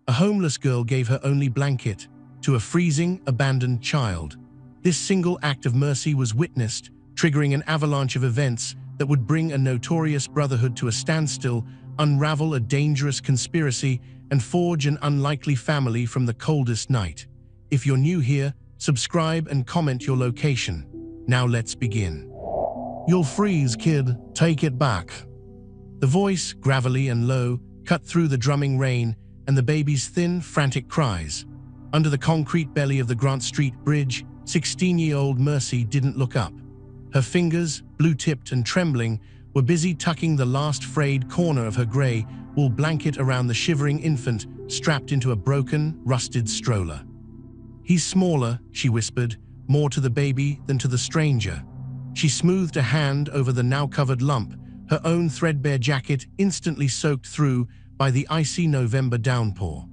A homeless girl gave her only blanket to a freezing, abandoned child. This single act of mercy was witnessed, triggering an avalanche of events that would bring a notorious brotherhood to a standstill, unravel a dangerous conspiracy, and forge an unlikely family from the coldest night. If you're new here, subscribe and comment your location. Now let's begin. "You'll freeze, kid. Take it back." The voice, gravelly and low, cut through the drumming rain and the baby's thin, frantic cries. Under the concrete belly of the Grant Street Bridge, 16-year-old Mercy didn't look up. Her fingers, blue-tipped and trembling, were busy tucking the last frayed corner of her gray wool blanket around the shivering infant strapped into a broken, rusted stroller. "He's smaller," she whispered, more to the baby than to the stranger. She smoothed a hand over the now-covered lump, her own threadbare jacket instantly soaked through by the icy November downpour.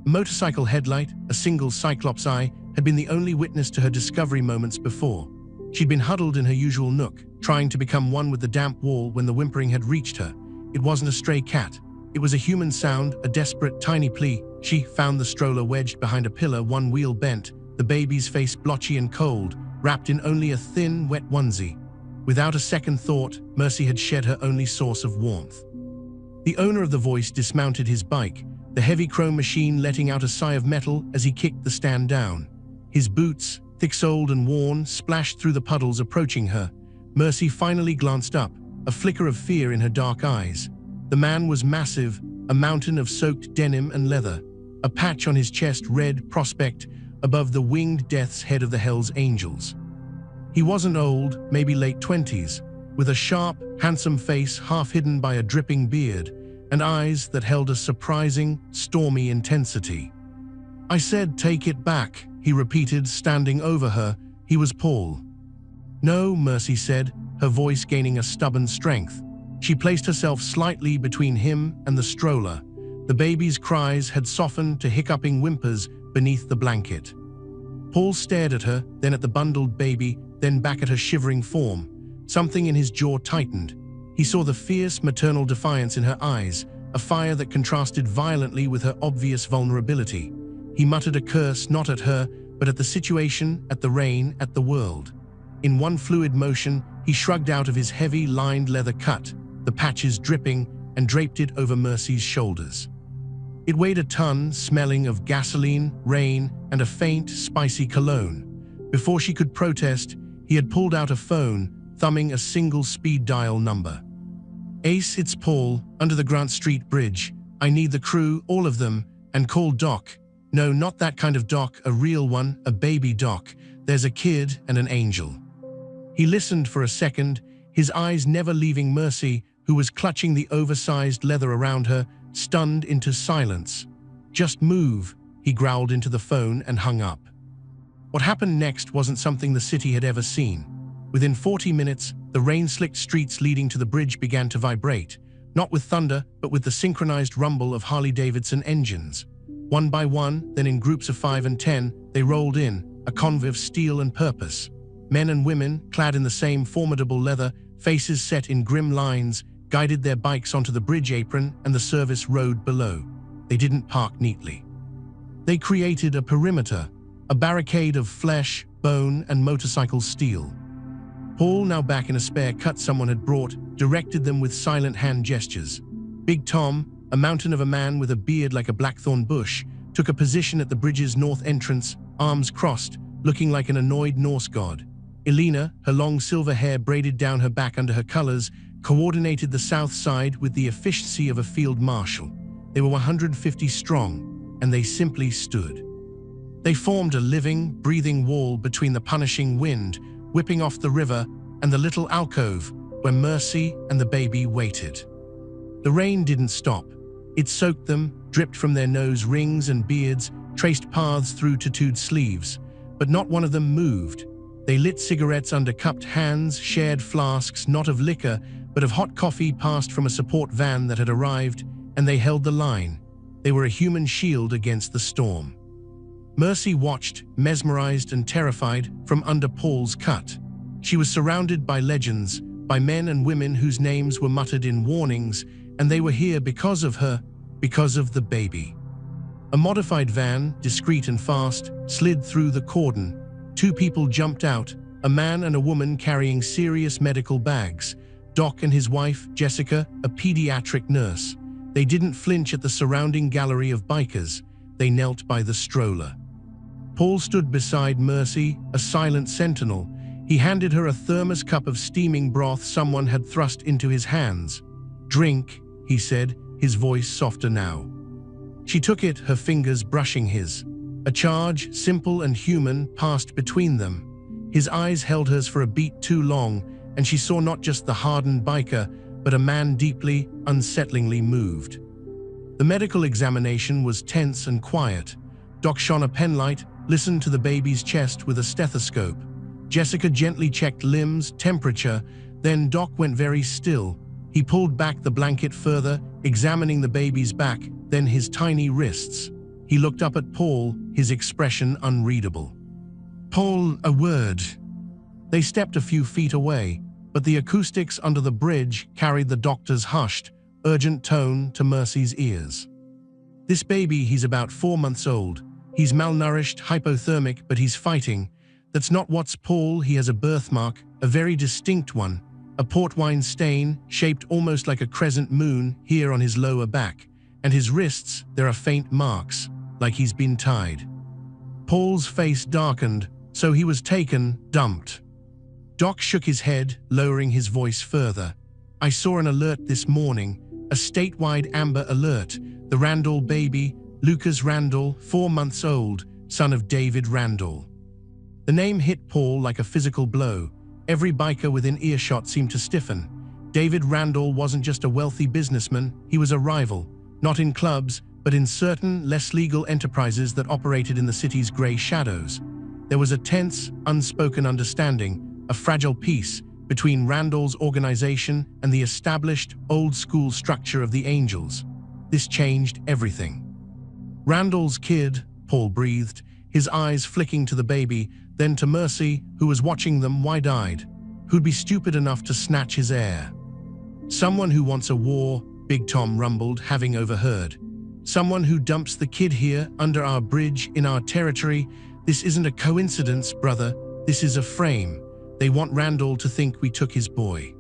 A motorcycle headlight, a single cyclops eye, had been the only witness to her discovery moments before. She'd been huddled in her usual nook, trying to become one with the damp wall when the whimpering had reached her. It wasn't a stray cat. It was a human sound, a desperate, tiny plea. She found the stroller wedged behind a pillar, one wheel bent, the baby's face blotchy and cold, wrapped in only a thin, wet onesie. Without a second thought, Mercy had shed her only source of warmth. The owner of the voice dismounted his bike, the heavy chrome machine letting out a sigh of metal as he kicked the stand down. His boots, thick-soled and worn, splashed through the puddles approaching her. Mercy finally glanced up, a flicker of fear in her dark eyes. The man was massive, a mountain of soaked denim and leather. A patch on his chest read "Prospect" above the winged death's head of the Hells Angels. He wasn't old, maybe late 20s, with a sharp, handsome face half hidden by a dripping beard, and eyes that held a surprising, stormy intensity. "I said take it back," he repeated, standing over her. He was Paul. "No," Mercy said, her voice gaining a stubborn strength. She placed herself slightly between him and the stroller. The baby's cries had softened to hiccuping whimpers beneath the blanket. Paul stared at her, then at the bundled baby, then back at her shivering form. Something in his jaw tightened. He saw the fierce maternal defiance in her eyes, a fire that contrasted violently with her obvious vulnerability. He muttered a curse not at her, but at the situation, at the rain, at the world. In one fluid motion, he shrugged out of his heavy, lined leather cut, the patches dripping, and draped it over Mercy's shoulders. It weighed a ton, smelling of gasoline, rain, and a faint, spicy cologne. Before she could protest, he had pulled out a phone, thumbing a single speed dial number. "Ace, it's Paul, under the Grant Street Bridge. I need the crew, all of them, and call Doc. No, not that kind of Doc, a real one, a baby Doc. There's a kid and an angel." He listened for a second, his eyes never leaving Mercy, who was clutching the oversized leather around her, stunned into silence. "Just move," he growled into the phone and hung up. What happened next wasn't something the city had ever seen. Within 40 minutes, the rain-slicked streets leading to the bridge began to vibrate, not with thunder, but with the synchronized rumble of Harley-Davidson engines. One by one, then in groups of 5 and 10, they rolled in, a convoy of steel and purpose. Men and women, clad in the same formidable leather, faces set in grim lines, guided their bikes onto the bridge apron and the service road below. They didn't park neatly. They created a perimeter, a barricade of flesh, bone, and motorcycle steel. Paul, now back in a spare cut someone had brought, directed them with silent hand gestures. Big Tom, a mountain of a man with a beard like a blackthorn bush, took a position at the bridge's north entrance, arms crossed, looking like an annoyed Norse god. Elena, her long silver hair braided down her back under her colors, coordinated the south side with the efficiency of a field marshal. They were 150 strong, and they simply stood. They formed a living, breathing wall between the punishing wind, whipping off the river, and the little alcove where Mercy and the baby waited. The rain didn't stop. It soaked them, dripped from their nose rings and beards, traced paths through tattooed sleeves. But not one of them moved. They lit cigarettes under cupped hands, shared flasks not of liquor, but of hot coffee passed from a support van that had arrived, and they held the line. They were a human shield against the storm. Mercy watched, mesmerized and terrified, from under Paul's cut. She was surrounded by legends, by men and women whose names were muttered in warnings, and they were here because of her, because of the baby. A modified van, discreet and fast, slid through the cordon. Two people jumped out, a man and a woman carrying serious medical bags. Doc and his wife, Jessica, a pediatric nurse. They didn't flinch at the surrounding gallery of bikers. They knelt by the stroller. Paul stood beside Mercy, a silent sentinel. He handed her a thermos cup of steaming broth someone had thrust into his hands. "Drink," he said, his voice softer now. She took it, her fingers brushing his. A charge, simple and human, passed between them. His eyes held hers for a beat too long, and she saw not just the hardened biker, but a man deeply, unsettlingly moved. The medical examination was tense and quiet. Doc shone a penlight, listened to the baby's chest with a stethoscope. Jessica gently checked limbs, temperature, then Doc went very still. He pulled back the blanket further, examining the baby's back, then his tiny wrists. He looked up at Paul, his expression unreadable. "Paul, a word." They stepped a few feet away, but the acoustics under the bridge carried the doctor's hushed, urgent tone to Mercy's ears. "This baby, he's about 4 months old. He's malnourished, hypothermic, but he's fighting. That's not what's Paul. He has a birthmark, a very distinct one. A port wine stain, shaped almost like a crescent moon, here on his lower back. And his wrists, there are faint marks, like he's been tied." Paul's face darkened, so he was taken, dumped. Doc shook his head, lowering his voice further. "I saw an alert this morning, a statewide Amber Alert. The Randall baby, Lucas Randall, 4 months old, son of David Randall." The name hit Paul like a physical blow. Every biker within earshot seemed to stiffen. David Randall wasn't just a wealthy businessman, he was a rival, not in clubs, but in certain, less legal enterprises that operated in the city's gray shadows. There was a tense, unspoken understanding, a fragile peace, between Randall's organization and the established, old-school structure of the Angels. This changed everything. "Randall's kid," Paul breathed, his eyes flicking to the baby, then to Mercy, who was watching them wide-eyed. Who'd be stupid enough to snatch his heir? "Someone who wants a war," Big Tom rumbled, having overheard. "Someone who dumps the kid here, under our bridge, in our territory. This isn't a coincidence, brother. This is a frame. They want Randall to think we took his boy."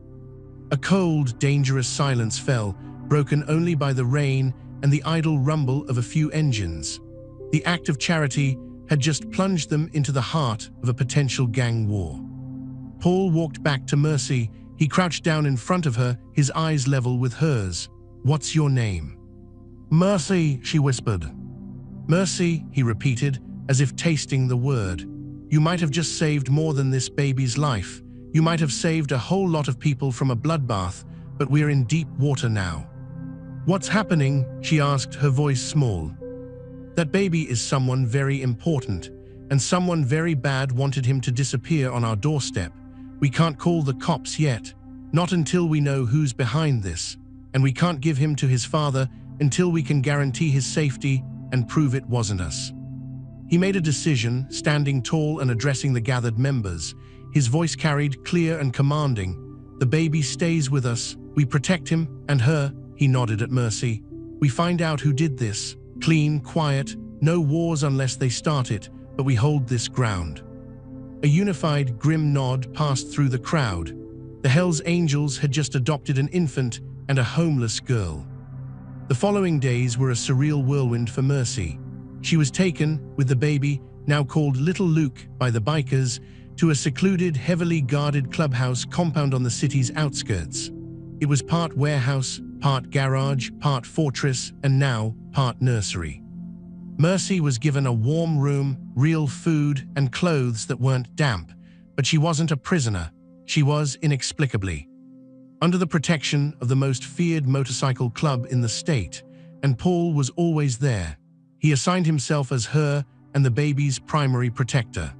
A cold, dangerous silence fell, broken only by the rain and the idle rumble of a few engines. The act of charity had just plunged them into the heart of a potential gang war. Paul walked back to Mercy. He crouched down in front of her, his eyes level with hers. "What's your name?" "Mercy," she whispered. "Mercy," he repeated, as if tasting the word. "You might have just saved more than this baby's life. You might have saved a whole lot of people from a bloodbath, but we're in deep water now." "What's happening?" she asked, her voice small. "That baby is someone very important, and someone very bad wanted him to disappear on our doorstep. We can't call the cops yet, not until we know who's behind this, and we can't give him to his father until we can guarantee his safety and prove it wasn't us." He made a decision, standing tall and addressing the gathered members. His voice carried, clear and commanding. "The baby stays with us. We protect him and her," he nodded at Mercy. "We find out who did this. Clean, quiet, no wars unless they start it, but we hold this ground." A unified, grim nod passed through the crowd. The Hells Angels had just adopted an infant and a homeless girl. The following days were a surreal whirlwind for Mercy. She was taken, with the baby, now called Little Luke by the bikers, to a secluded, heavily guarded clubhouse compound on the city's outskirts. It was part warehouse, part garage, part fortress, and now part nursery. Mercy was given a warm room, real food, and clothes that weren't damp, but she wasn't a prisoner. She was, inexplicably, under the protection of the most feared motorcycle club in the state, and Paul was always there. He assigned himself as her and the baby's primary protector.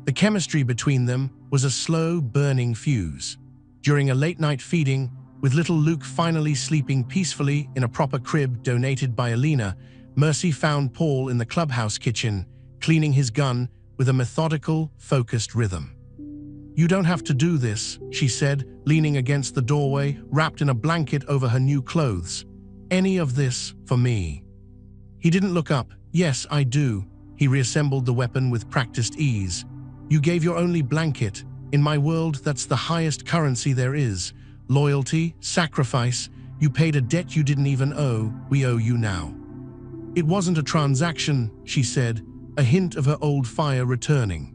The chemistry between them was a slow, burning fuse. During a late-night feeding, with little Luke finally sleeping peacefully in a proper crib donated by Alina, Mercy found Paul in the clubhouse kitchen, cleaning his gun with a methodical, focused rhythm. "You don't have to do this," she said, leaning against the doorway, wrapped in a blanket over her new clothes. "Any of this for me." He didn't look up. Yes, I do. He reassembled the weapon with practiced ease. You gave your only blanket. In my world, that's the highest currency there is. Loyalty, sacrifice. You paid a debt you didn't even owe. We owe you now. It wasn't a transaction, she said, a hint of her old fire returning.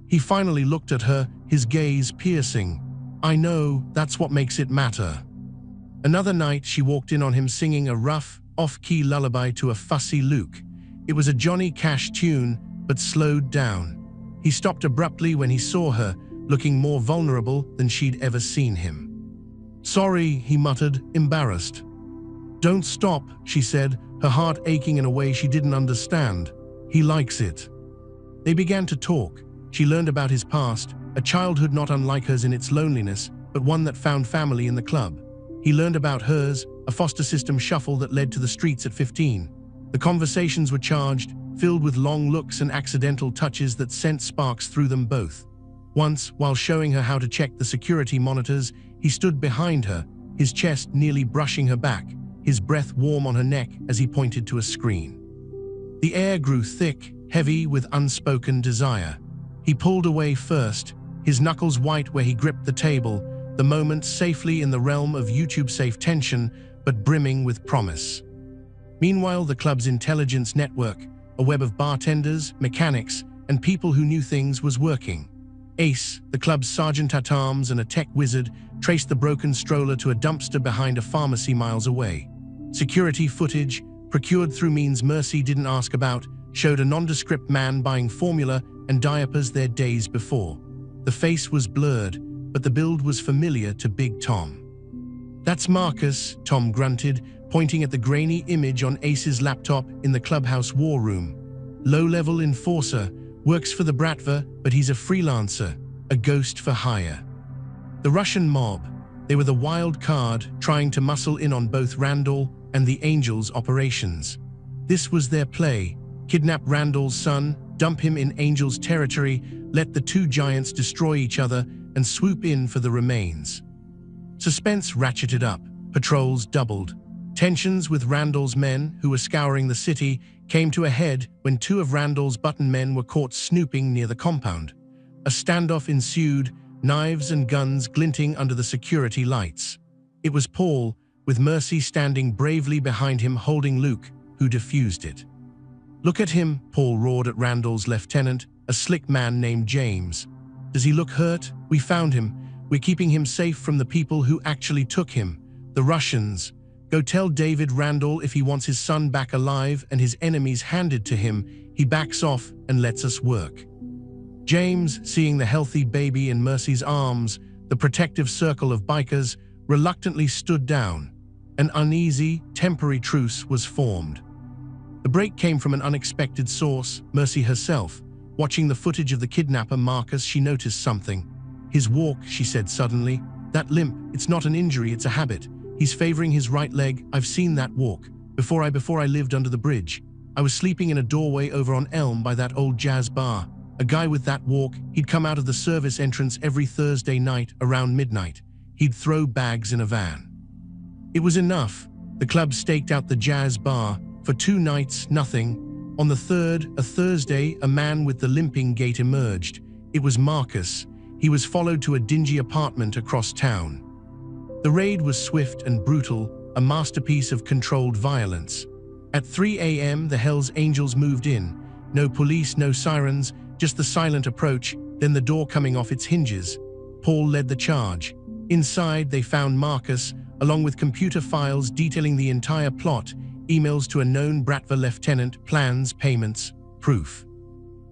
He finally looked at her, his gaze piercing. I know, that's what makes it matter. Another night, she walked in on him singing a rough, off-key lullaby to a fussy Luke. It was a Johnny Cash tune, but slowed down. He stopped abruptly when he saw her, looking more vulnerable than she'd ever seen him. Sorry, he muttered, embarrassed. Don't stop, she said, her heart aching in a way she didn't understand. He likes it. They began to talk. She learned about his past, a childhood not unlike hers in its loneliness, but one that found family in the club. He learned about hers, a foster system shuffle that led to the streets at 15. The conversations were charged, filled with long looks and accidental touches that sent sparks through them both. Once, while showing her how to check the security monitors, he stood behind her, his chest nearly brushing her back, his breath warm on her neck as he pointed to a screen. The air grew thick, heavy with unspoken desire. He pulled away first, his knuckles white where he gripped the table, the moment safely in the realm of YouTube-safe tension, but brimming with promise. Meanwhile, the club's intelligence network, a web of bartenders, mechanics, and people who knew things was working. Ace, the club's sergeant at arms and a tech wizard, traced the broken stroller to a dumpster behind a pharmacy miles away. Security footage, procured through means Mercy didn't ask about, showed a nondescript man buying formula and diapers there days before. The face was blurred, but the build was familiar to Big Tom. That's Marcus, Tom grunted, pointing at the grainy image on Ace's laptop in the clubhouse war room. Low-level enforcer, works for the Bratva, but he's a freelancer, a ghost for hire. The Russian mob, they were the wild card trying to muscle in on both Randall and the Angels' operations. This was their play: kidnap Randall's son, dump him in Angels' territory, let the two giants destroy each other, and swoop in for the remains. Suspense ratcheted up, patrols doubled. Tensions with Randall's men, who were scouring the city, came to a head when two of Randall's button men were caught snooping near the compound. A standoff ensued, knives and guns glinting under the security lights. It was Paul, with Mercy standing bravely behind him holding Luke, who defused it. Look at him, Paul roared at Randall's lieutenant, a slick man named James. Does he look hurt? We found him. We're keeping him safe from the people who actually took him, the Russians. Go tell David Randall if he wants his son back alive and his enemies handed to him, he backs off and lets us work. James, seeing the healthy baby in Mercy's arms, the protective circle of bikers, reluctantly stood down. An uneasy, temporary truce was formed. The break came from an unexpected source, Mercy herself. Watching the footage of the kidnapper Marcus, she noticed something. His walk, she said suddenly. That limp, it's not an injury, it's a habit. He's favoring his right leg. I've seen that walk. Before I lived under the bridge. I was sleeping in a doorway over on Elm by that old jazz bar. A guy with that walk, he'd come out of the service entrance every Thursday night around midnight. He'd throw bags in a van. It was enough. The club staked out the jazz bar. For 2 nights, nothing. On the third, a Thursday, a man with the limping gait emerged. It was Marcus. He was followed to a dingy apartment across town. The raid was swift and brutal, a masterpiece of controlled violence. At 3 a.m., the Hells Angels moved in. No police, no sirens, just the silent approach, then the door coming off its hinges. Paul led the charge. Inside, they found Marcus, along with computer files detailing the entire plot, emails to a known Bratva lieutenant, plans, payments, proof.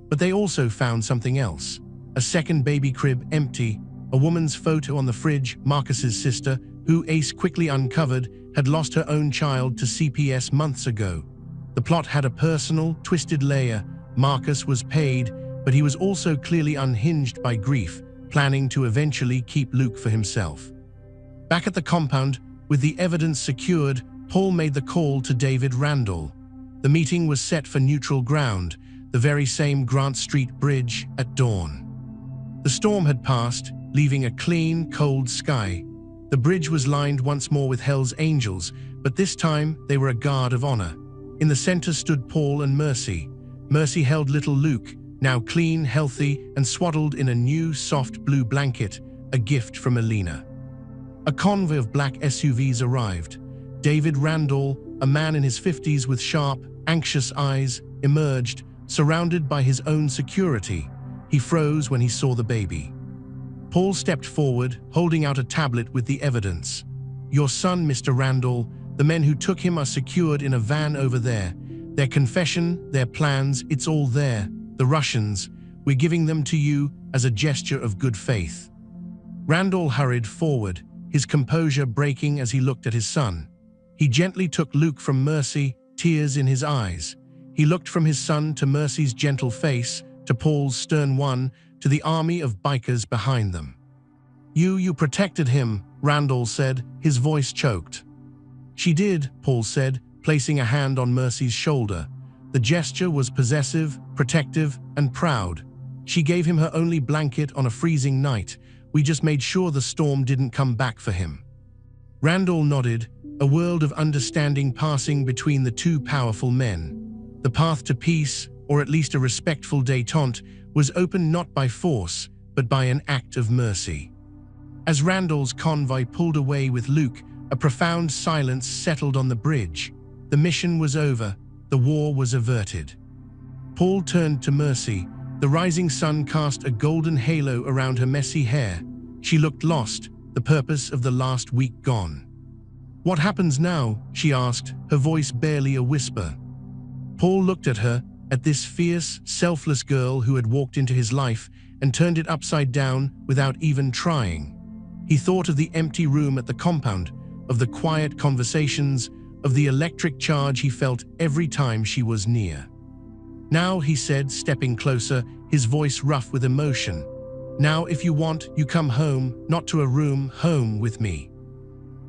But they also found something else. A second baby crib empty, a woman's photo on the fridge, Marcus's sister, who Ace quickly uncovered, had lost her own child to CPS months ago. The plot had a personal, twisted layer. Marcus was paid, but he was also clearly unhinged by grief, planning to eventually keep Luke for himself. Back at the compound, with the evidence secured, Paul made the call to David Randall. The meeting was set for neutral ground, the very same Grant Street bridge, at dawn. The storm had passed, leaving a clean, cold sky. The bridge was lined once more with Hell's Angels, but this time they were a guard of honor. In the center stood Paul and Mercy. Mercy held little Luke, now clean, healthy, and swaddled in a new, soft blue blanket, a gift from Elena. A convoy of black SUVs arrived. David Randall, a man in his 50s with sharp, anxious eyes, emerged, surrounded by his own security. He froze when he saw the baby. Paul stepped forward, holding out a tablet with the evidence. "Your son, Mr. Randall, the men who took him are secured in a van over there. Their confession, their plans, it's all there. The Russians, we're giving them to you as a gesture of good faith." Randall hurried forward, his composure breaking as he looked at his son. He gently took Luke from Mercy, tears in his eyes. He looked from his son to Mercy's gentle face, to Paul's stern one, to the army of bikers behind them. You protected him," Randall said, his voice choked. "She did," Paul said, placing a hand on Mercy's shoulder. The gesture was possessive, protective, and proud. "She gave him her only blanket on a freezing night. We just made sure the storm didn't come back for him." Randall nodded, a world of understanding passing between the two powerful men. The path to peace, or at least a respectful détente, was opened not by force, but by an act of mercy. As Randall's convoy pulled away with Luke, a profound silence settled on the bridge. The mission was over, the war was averted. Paul turned to Mercy. The rising sun cast a golden halo around her messy hair. She looked lost, the purpose of the last week gone. "What happens now?" she asked, her voice barely a whisper. Paul looked at her, at this fierce, selfless girl who had walked into his life and turned it upside down without even trying. He thought of the empty room at the compound, of the quiet conversations, of the electric charge he felt every time she was near. "Now," he said, stepping closer, his voice rough with emotion. "Now, if you want, you come home, not to a room, home with me."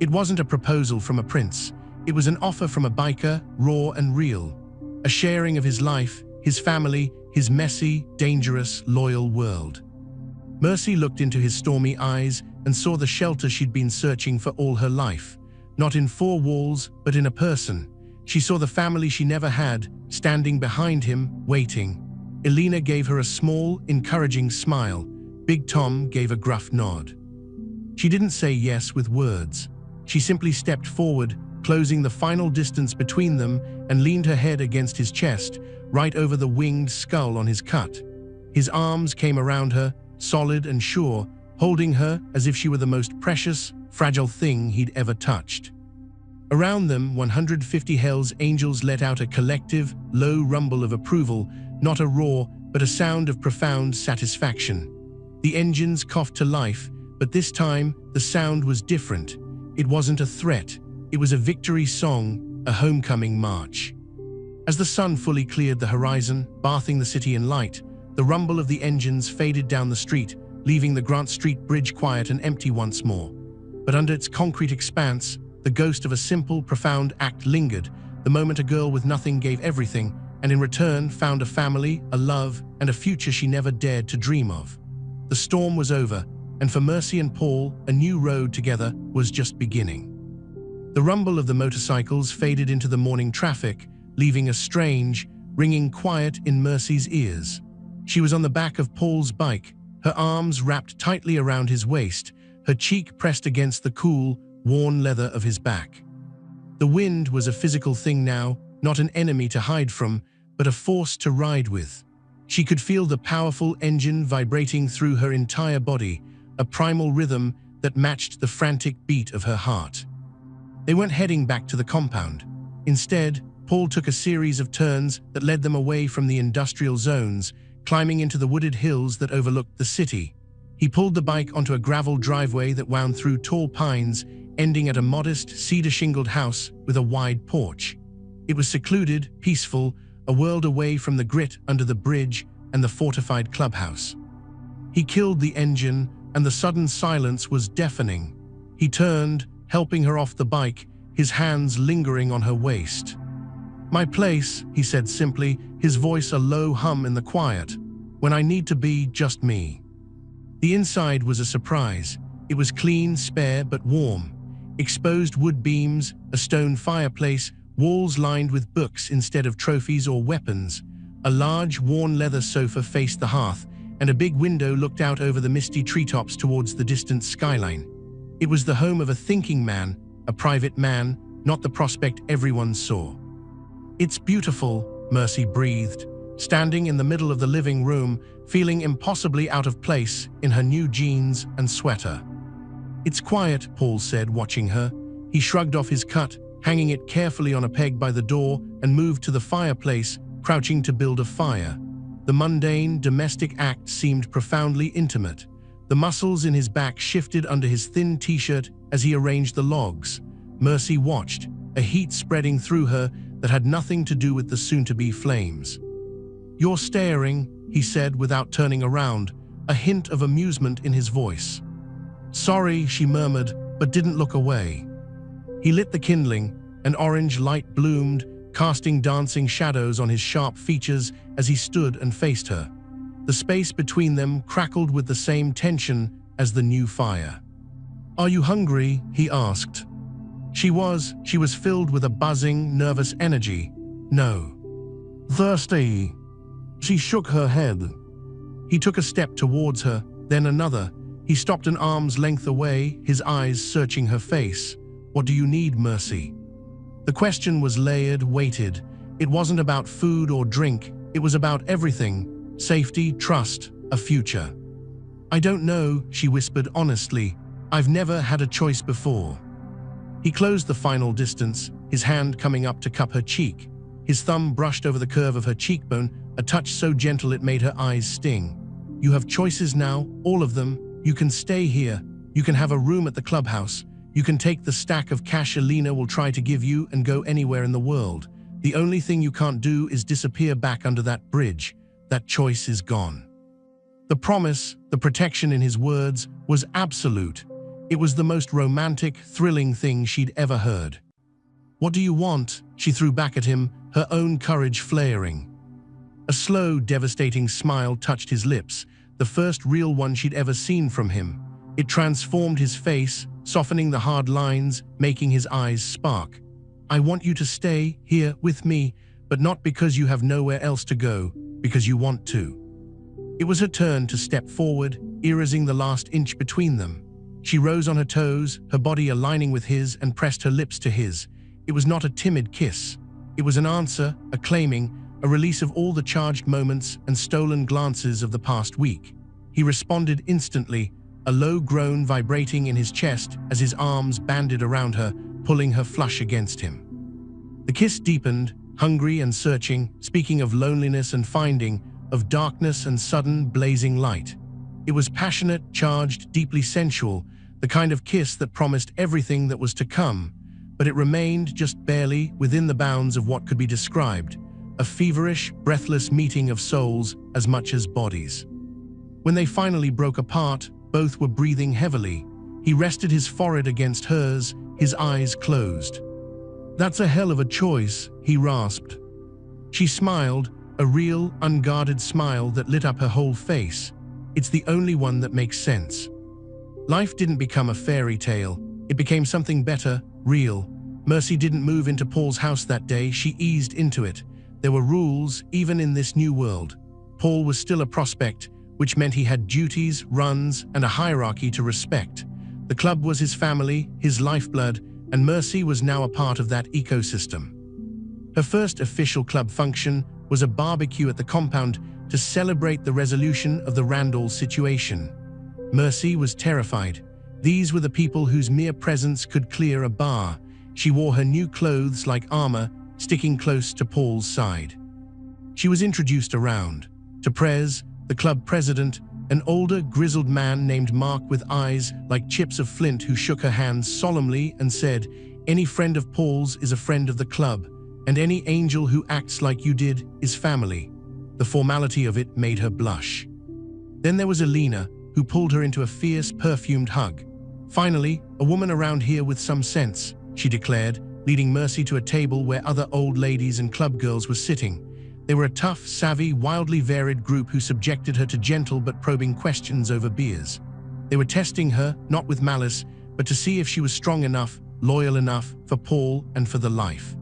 It wasn't a proposal from a prince. It was an offer from a biker, raw and real. A sharing of his life, his family, his messy, dangerous, loyal world. Mercy looked into his stormy eyes and saw the shelter she'd been searching for all her life. Not in four walls, but in a person. She saw the family she never had, standing behind him, waiting. Elena gave her a small, encouraging smile. Big Tom gave a gruff nod. She didn't say yes with words. She simply stepped forward, closing the final distance between them, and leaned her head against his chest, right over the winged skull on his cut. His arms came around her, solid and sure, holding her as if she were the most precious, fragile thing he'd ever touched. Around them, 150 Hell's Angels let out a collective, low rumble of approval, not a roar, but a sound of profound satisfaction. The engines coughed to life, but this time, the sound was different. It wasn't a threat. It was a victory song, a homecoming march. As the sun fully cleared the horizon, bathing the city in light, the rumble of the engines faded down the street, leaving the Grant Street Bridge quiet and empty once more. But under its concrete expanse, the ghost of a simple, profound act lingered, the moment a girl with nothing gave everything, and in return found a family, a love, and a future she never dared to dream of. The storm was over, and for Mercy and Paul, a new road together was just beginning. The rumble of the motorcycles faded into the morning traffic, leaving a strange, ringing quiet in Mercy's ears. She was on the back of Paul's bike, her arms wrapped tightly around his waist, her cheek pressed against the cool, worn leather of his back. The wind was a physical thing now, not an enemy to hide from, but a force to ride with. She could feel the powerful engine vibrating through her entire body, a primal rhythm that matched the frantic beat of her heart. They weren't heading back to the compound. Instead, Paul took a series of turns that led them away from the industrial zones, climbing into the wooded hills that overlooked the city. He pulled the bike onto a gravel driveway that wound through tall pines, ending at a modest, cedar-shingled house with a wide porch. It was secluded, peaceful, a world away from the grit under the bridge and the fortified clubhouse. He killed the engine, and the sudden silence was deafening. He turned, helping her off the bike, his hands lingering on her waist. "My place," he said simply, his voice a low hum in the quiet, "when I need to be just me." The inside was a surprise. It was clean, spare, but warm. Exposed wood beams, a stone fireplace, walls lined with books instead of trophies or weapons. A large, worn leather sofa faced the hearth, and a big window looked out over the misty treetops towards the distant skyline. It was the home of a thinking man, a private man, not the prospect everyone saw. "It's beautiful," Mercy breathed, standing in the middle of the living room, feeling impossibly out of place in her new jeans and sweater. "It's quiet," Paul said, watching her. He shrugged off his cut, hanging it carefully on a peg by the door, and moved to the fireplace, crouching to build a fire. The mundane, domestic act seemed profoundly intimate. The muscles in his back shifted under his thin t-shirt as he arranged the logs. Mercy watched, a heat spreading through her that had nothing to do with the soon-to-be flames. "You're staring," he said without turning around, a hint of amusement in his voice. "Sorry," she murmured, but didn't look away. He lit the kindling. An orange light bloomed, casting dancing shadows on his sharp features as he stood and faced her. The space between them crackled with the same tension as the new fire. "Are you hungry?" he asked. She was filled with a buzzing, nervous energy. "No." "Thirsty?" She shook her head. He took a step towards her, then another. He stopped an arm's length away, his eyes searching her face. "What do you need, Mercy?" The question was layered, weighted. It wasn't about food or drink, it was about everything: safety, trust, a future. "I don't know," she whispered honestly. "I've never had a choice before." He closed the final distance, his hand coming up to cup her cheek. His thumb brushed over the curve of her cheekbone, a touch so gentle it made her eyes sting. "You have choices now, all of them. You can stay here. You can have a room at the clubhouse. You can take the stack of cash Alina will try to give you and go anywhere in the world. The only thing you can't do is disappear back under that bridge. That choice is gone." The promise, the protection in his words, was absolute. It was the most romantic, thrilling thing she'd ever heard. "What do you want?" she threw back at him, her own courage flaring. A slow, devastating smile touched his lips, the first real one she'd ever seen from him. It transformed his face, softening the hard lines, making his eyes spark. "I want you to stay here with me, but not because you have nowhere else to go, because you want to." It was her turn to step forward, erasing the last inch between them. She rose on her toes, her body aligning with his, and pressed her lips to his. It was not a timid kiss. It was an answer, a claiming, a release of all the charged moments and stolen glances of the past week. He responded instantly, a low groan vibrating in his chest as his arms banded around her, pulling her flush against him. The kiss deepened, hungry and searching, speaking of loneliness and finding, of darkness and sudden, blazing light. It was passionate, charged, deeply sensual, the kind of kiss that promised everything that was to come, but it remained just barely within the bounds of what could be described, a feverish, breathless meeting of souls as much as bodies. When they finally broke apart, both were breathing heavily. He rested his forehead against hers, his eyes closed. "That's a hell of a choice," he rasped. She smiled, a real, unguarded smile that lit up her whole face. "It's the only one that makes sense." Life didn't become a fairy tale. It became something better, real. Mercy didn't move into Paul's house that day, she eased into it. There were rules, even in this new world. Paul was still a prospect, which meant he had duties, runs, and a hierarchy to respect. The club was his family, his lifeblood, and Mercy was now a part of that ecosystem. Her first official club function was a barbecue at the compound to celebrate the resolution of the Randall situation. Mercy was terrified. These were the people whose mere presence could clear a bar. She wore her new clothes like armor, sticking close to Paul's side. She was introduced around. To Prez, the club president, an older, grizzled man named Mark with eyes like chips of flint who shook her hands solemnly and said, "Any friend of Paul's is a friend of the club, and any angel who acts like you did is family." The formality of it made her blush. Then there was Alina, who pulled her into a fierce, perfumed hug. "Finally, a woman around here with some sense," she declared, leading Mercy to a table where other old ladies and club girls were sitting. They were a tough, savvy, wildly varied group who subjected her to gentle but probing questions over beers. They were testing her, not with malice, but to see if she was strong enough, loyal enough, for Paul and for the life.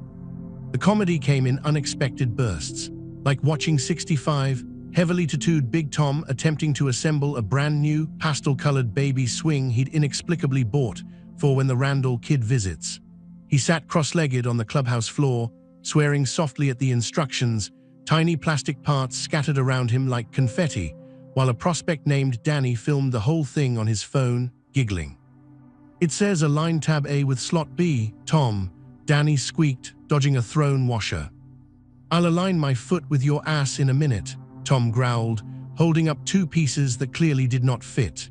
The comedy came in unexpected bursts, like watching 65, heavily tattooed Big Tom attempting to assemble a brand new, pastel-colored baby swing he'd inexplicably bought for when the Randall kid visits. He sat cross-legged on the clubhouse floor, swearing softly at the instructions, tiny plastic parts scattered around him like confetti, while a prospect named Danny filmed the whole thing on his phone, giggling. "It says align tab A with slot B, Tom," Danny squeaked, dodging a thrown washer. "I'll align my foot with your ass in a minute," Tom growled, holding up two pieces that clearly did not fit.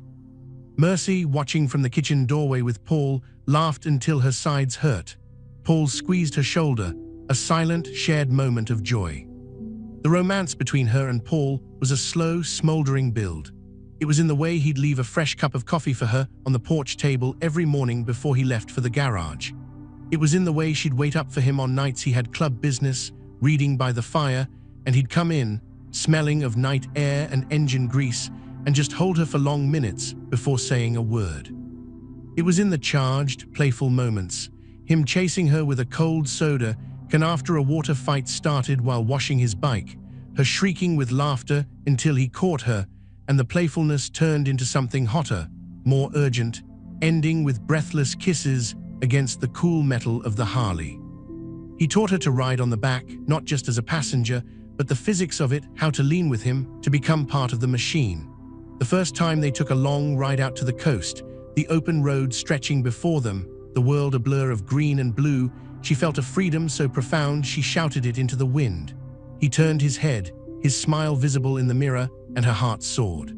Mercy, watching from the kitchen doorway with Paul, laughed until her sides hurt. Paul squeezed her shoulder, a silent, shared moment of joy. The romance between her and Paul was a slow, smoldering build. It was in the way he'd leave a fresh cup of coffee for her on the porch table every morning before he left for the garage. It was in the way she'd wait up for him on nights he had club business, reading by the fire, and he'd come in, smelling of night air and engine grease, and just hold her for long minutes before saying a word. It was in the charged, playful moments, him chasing her with a cold soda can after a water fight started while washing his bike, her shrieking with laughter until he caught her, and the playfulness turned into something hotter, more urgent, ending with breathless kisses against the cool metal of the Harley. He taught her to ride on the back, not just as a passenger, but the physics of it, how to lean with him, to become part of the machine. The first time they took a long ride out to the coast, the open road stretching before them, the world a blur of green and blue, she felt a freedom so profound she shouted it into the wind. He turned his head, his smile visible in the mirror, and her heart soared.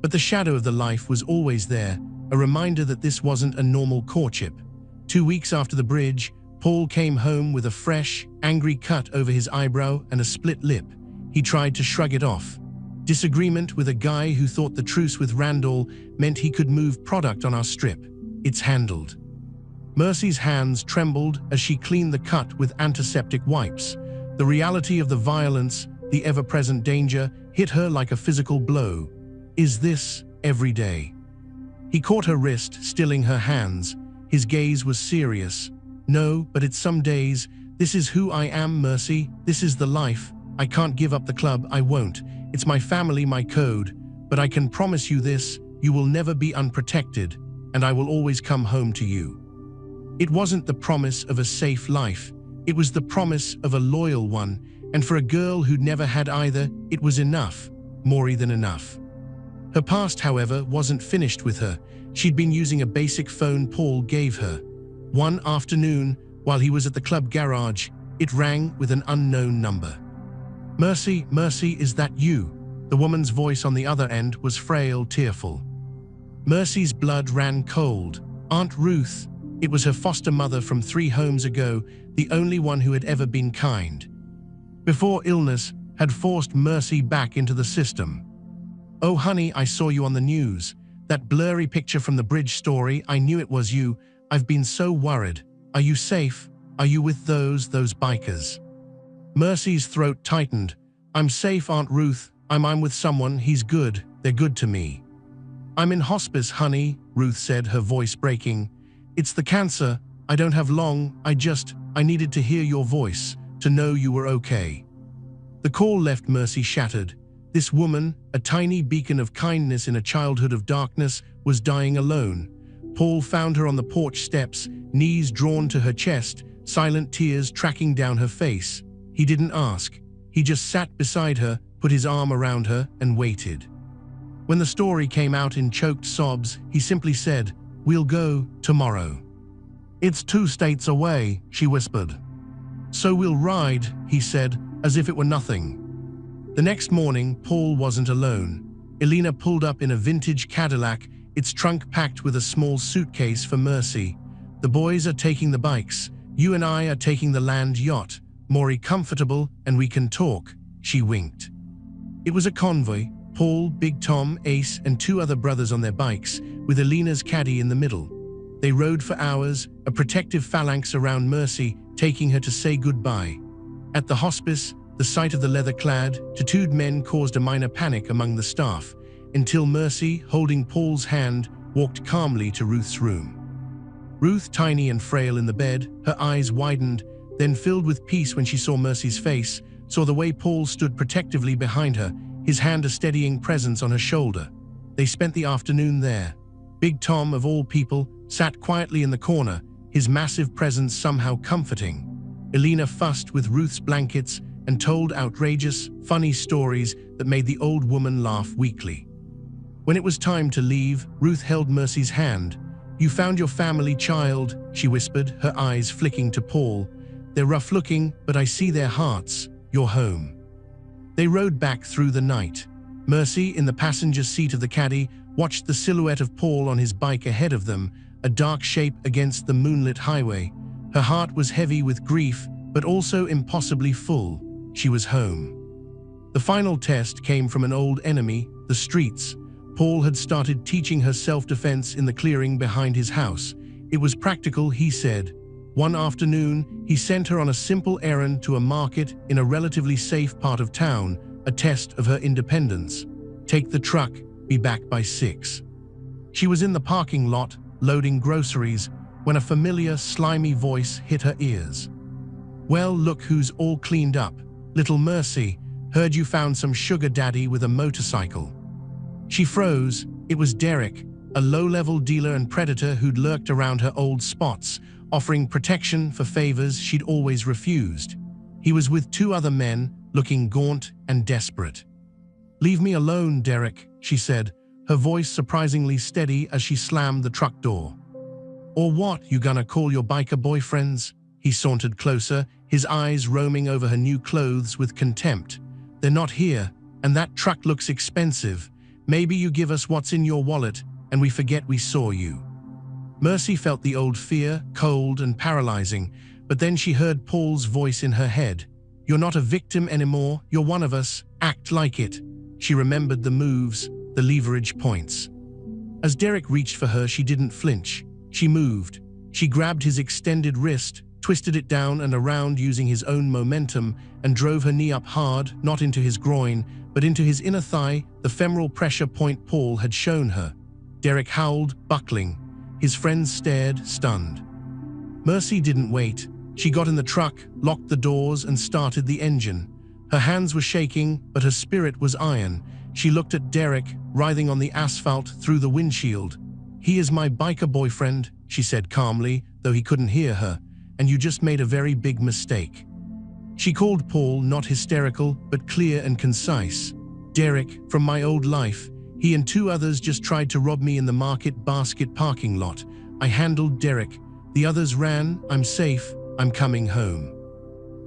But the shadow of the life was always there, a reminder that this wasn't a normal courtship. 2 weeks after the bridge, Paul came home with a fresh, angry cut over his eyebrow and a split lip. He tried to shrug it off. Disagreement with a guy who thought the truce with Randall meant he could move product on our strip. It's handled. Mercy's hands trembled as she cleaned the cut with antiseptic wipes. The reality of the violence, the ever-present danger, hit her like a physical blow. Is this every day? He caught her wrist, stilling her hands. His gaze was serious. "No, but it's some days. This is who I am, Mercy. This is the life. I can't give up the club, I won't. It's my family, my code. But I can promise you this, you will never be unprotected, and I will always come home to you." It wasn't the promise of a safe life. It was the promise of a loyal one, and for a girl who'd never had either, it was enough, more than enough. Her past, however, wasn't finished with her. She'd been using a basic phone Paul gave her. One afternoon, while he was at the club garage, it rang with an unknown number. "Mercy, Mercy, is that you?" The woman's voice on the other end was frail, tearful. Mercy's blood ran cold. Aunt Ruth. It was her foster mother from 3 homes ago, the only one who had ever been kind. Before illness had forced Mercy back into the system. "Oh honey, I saw you on the news. That blurry picture from the bridge story, I knew it was you. I've been so worried. Are you safe? Are you with those bikers?" Mercy's throat tightened. "I'm safe, Aunt Ruth. I'm with someone. He's good. They're good to me." "I'm in hospice, honey," Ruth said, her voice breaking. "It's the cancer. I don't have long. I needed to hear your voice, to know you were okay." The call left Mercy shattered. This woman, a tiny beacon of kindness in a childhood of darkness, was dying alone. Paul found her on the porch steps, knees drawn to her chest, silent tears tracking down her face. He didn't ask. He just sat beside her, put his arm around her, and waited. When the story came out in choked sobs, he simply said, "We'll go tomorrow." "It's 2 states away," she whispered. "So we'll ride," he said, as if it were nothing. The next morning, Paul wasn't alone. Elena pulled up in a vintage Cadillac, its trunk packed with a small suitcase for Mercy. "The boys are taking the bikes. You and I are taking the land yacht. More comfortable, and we can talk," she winked. It was a convoy, Paul, Big Tom, Ace, and 2 other brothers on their bikes, with Elena's caddy in the middle. They rode for hours, a protective phalanx around Mercy, taking her to say goodbye. At the hospice, the sight of the leather-clad, tattooed men caused a minor panic among the staff, until Mercy, holding Paul's hand, walked calmly to Ruth's room. Ruth, tiny and frail in the bed, her eyes widened, then filled with peace when she saw Mercy's face, saw the way Paul stood protectively behind her, his hand a steadying presence on her shoulder. They spent the afternoon there. Big Tom, of all people, sat quietly in the corner, his massive presence somehow comforting. Elena fussed with Ruth's blankets and told outrageous, funny stories that made the old woman laugh weakly. When it was time to leave, Ruth held Mercy's hand. "You found your family, child," she whispered, her eyes flicking to Paul. "They're rough-looking, but I see their hearts. You're home." They rode back through the night. Mercy, in the passenger seat of the caddy, watched the silhouette of Paul on his bike ahead of them, a dark shape against the moonlit highway. Her heart was heavy with grief, but also impossibly full. She was home. The final test came from an old enemy, the streets. Paul had started teaching her self-defense in the clearing behind his house. It was practical, he said. One afternoon, he sent her on a simple errand to a market in a relatively safe part of town, a test of her independence. "Take the truck, be back by 6. She was in the parking lot, loading groceries, when a familiar, slimy voice hit her ears. "Well, look who's all cleaned up. Little Mercy, heard you found some sugar daddy with a motorcycle." She froze. It was Derek, a low-level dealer and predator who'd lurked around her old spots, offering protection for favors she'd always refused. He was with 2 other men, looking gaunt and desperate. "Leave me alone, Derek," she said, her voice surprisingly steady as she slammed the truck door. "Or what, you gonna call your biker boyfriends?" He sauntered closer, his eyes roaming over her new clothes with contempt. "They're not here, and that truck looks expensive. Maybe you give us what's in your wallet, and we forget we saw you." Mercy felt the old fear, cold and paralyzing, but then she heard Paul's voice in her head. "You're not a victim anymore, you're one of us, act like it." She remembered the moves, the leverage points. As Derek reached for her, she didn't flinch. She moved. She grabbed his extended wrist, twisted it down and around using his own momentum, and drove her knee up hard, not into his groin, but into his inner thigh, the femoral pressure point Paul had shown her. Derek howled, buckling. His friends stared, stunned. Mercy didn't wait. She got in the truck, locked the doors, and started the engine. Her hands were shaking, but her spirit was iron. She looked at Derek, writhing on the asphalt through the windshield. "He is my biker boyfriend," she said calmly, though he couldn't hear her, "and you just made a very big mistake." She called Paul, not hysterical, but clear and concise. "Derek, from my old life. He and 2 others just tried to rob me in the Market Basket parking lot. I handled Derek. The others ran. I'm safe. I'm coming home."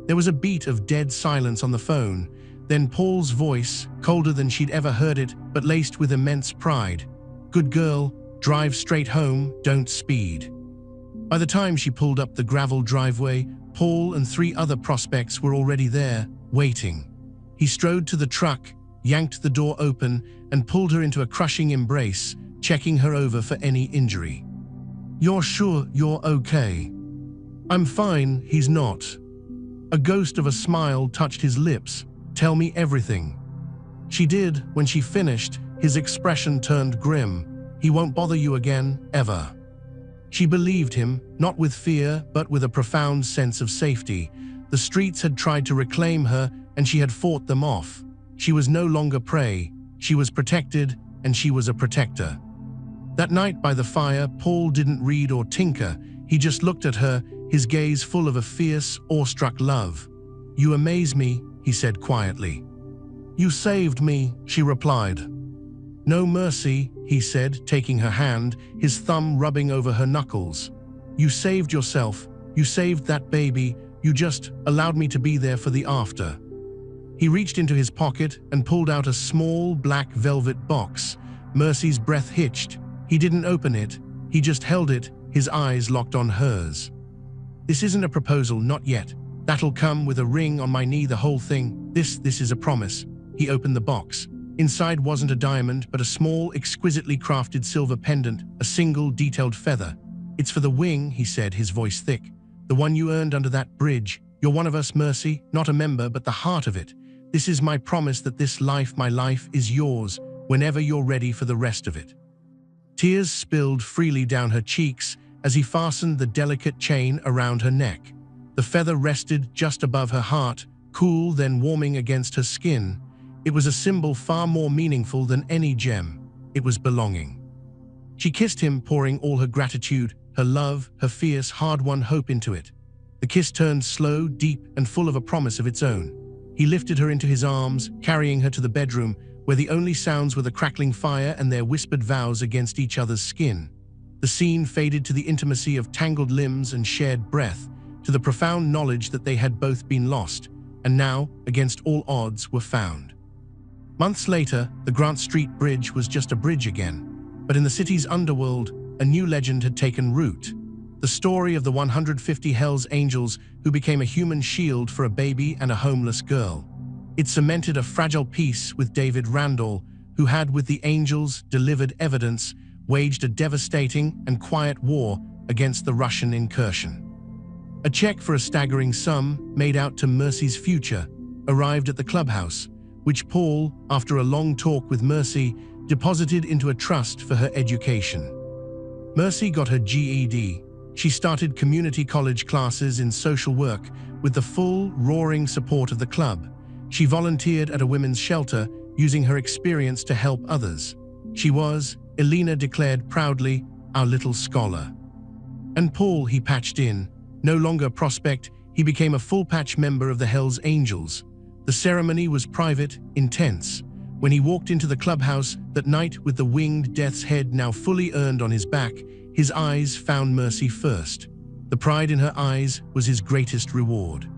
There was a beat of dead silence on the phone. Then Paul's voice, colder than she'd ever heard it, but laced with immense pride. "Good girl, drive straight home, don't speed." By the time she pulled up the gravel driveway, Paul and 3 other prospects were already there, waiting. He strode to the truck, yanked the door open, and pulled her into a crushing embrace, checking her over for any injury. "You're sure you're okay?" "I'm fine," he's not. A ghost of a smile touched his lips. "Tell me everything." She did. When she finished, his expression turned grim. "He won't bother you again, ever." She believed him, not with fear, but with a profound sense of safety. The streets had tried to reclaim her, and she had fought them off. She was no longer prey. She was protected, and she was a protector. That night by the fire, Paul didn't read or tinker. He just looked at her, his gaze full of a fierce, awestruck love. "You amaze me," he said quietly. "You saved me," she replied. "No mercy," he said, taking her hand, his thumb rubbing over her knuckles. "You saved yourself. You saved that baby. You just allowed me to be there for the after." He reached into his pocket and pulled out a small black velvet box. Mercy's breath hitched. He didn't open it. He just held it, his eyes locked on hers. "This isn't a proposal, not yet. That'll come with a ring on my knee, the whole thing. This is a promise." He opened the box. Inside wasn't a diamond, but a small, exquisitely crafted silver pendant, a single detailed feather. "It's for the wing," he said, his voice thick. "The one you earned under that bridge. You're one of us, Mercy, not a member, but the heart of it. This is my promise that this life, my life, is yours, whenever you're ready for the rest of it." Tears spilled freely down her cheeks as he fastened the delicate chain around her neck. The feather rested just above her heart, cool then warming against her skin. It was a symbol far more meaningful than any gem. It was belonging. She kissed him, pouring all her gratitude, her love, her fierce, hard-won hope into it. The kiss turned slow, deep, and full of a promise of its own. He lifted her into his arms, carrying her to the bedroom, where the only sounds were the crackling fire and their whispered vows against each other's skin. The scene faded to the intimacy of tangled limbs and shared breath, to the profound knowledge that they had both been lost, and now, against all odds, were found. Months later, the Grant Street Bridge was just a bridge again. But in the city's underworld, a new legend had taken root. The story of the 150 Hells Angels who became a human shield for a baby and a homeless girl. It cemented a fragile peace with David Randall, who had, with the Angels, delivered evidence, waged a devastating and quiet war against the Russian incursion. A check for a staggering sum, made out to Mercy's future, arrived at the clubhouse, which Paul, after a long talk with Mercy, deposited into a trust for her education. Mercy got her GED. She started community college classes in social work with the full, roaring support of the club. She volunteered at a women's shelter, using her experience to help others. She was, Elena declared proudly, our little scholar. And Paul, he patched in. No longer a prospect, he became a full-patch member of the Hells Angels. The ceremony was private, intense. When he walked into the clubhouse that night with the winged death's head now fully earned on his back, his eyes found Mercy first. The pride in her eyes was his greatest reward.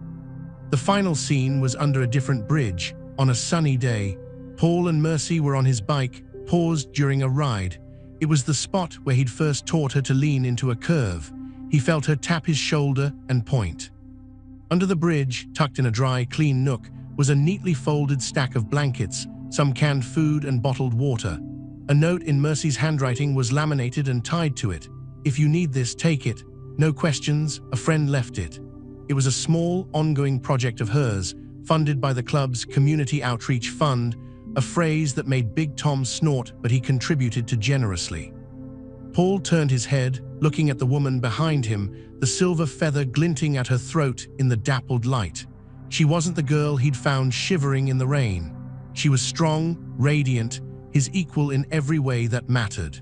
The final scene was under a different bridge, on a sunny day. Paul and Mercy were on his bike, paused during a ride. It was the spot where he'd first taught her to lean into a curve. He felt her tap his shoulder and point. Under the bridge, tucked in a dry, clean nook, was a neatly folded stack of blankets, some canned food and bottled water. A note in Mercy's handwriting was laminated and tied to it. If you need this, take it. No questions, a friend left it. It was a small, ongoing project of hers, funded by the club's Community Outreach Fund, a phrase that made Big Tom snort, but he contributed to generously. Paul turned his head, looking at the woman behind him, the silver feather glinting at her throat in the dappled light. She wasn't the girl he'd found shivering in the rain. She was strong, radiant, his equal in every way that mattered.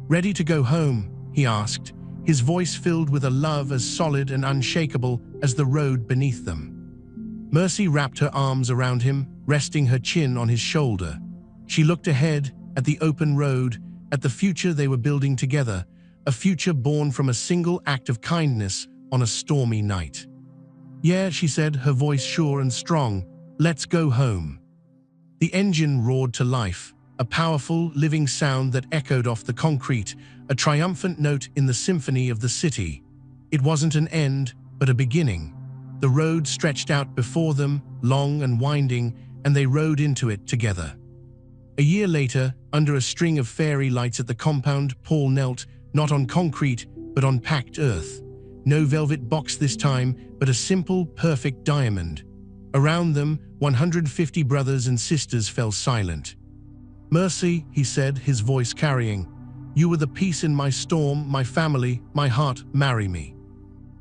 "Ready to go home?" he asked, his voice filled with a love as solid and unshakable as the road beneath them. Mercy wrapped her arms around him, resting her chin on his shoulder. She looked ahead, at the open road, at the future they were building together, a future born from a single act of kindness on a stormy night. "Yeah," she said, her voice sure and strong, "let's go home." The engine roared to life, a powerful, living sound that echoed off the concrete, a triumphant note in the symphony of the city. It wasn't an end, but a beginning. The road stretched out before them, long and winding, and they rode into it together. A year later, under a string of fairy lights at the compound, Paul knelt, not on concrete, but on packed earth. No velvet box this time, but a simple, perfect diamond. Around them, 150 brothers and sisters fell silent. "Mercy," he said, his voice carrying, "you were the peace in my storm, my family, my heart, marry me."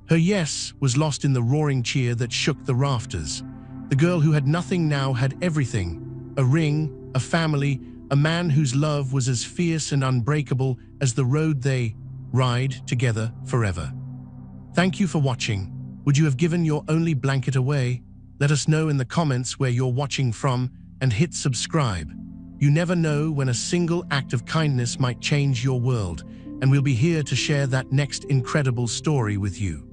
Her yes was lost in the roaring cheer that shook the rafters. The girl who had nothing now had everything: a ring, a family, a man whose love was as fierce and unbreakable as the road they ride together forever. Thank you for watching. Would you have given your only blanket away? Let us know in the comments where you're watching from, and hit subscribe. You never know when a single act of kindness might change your world, and we'll be here to share that next incredible story with you.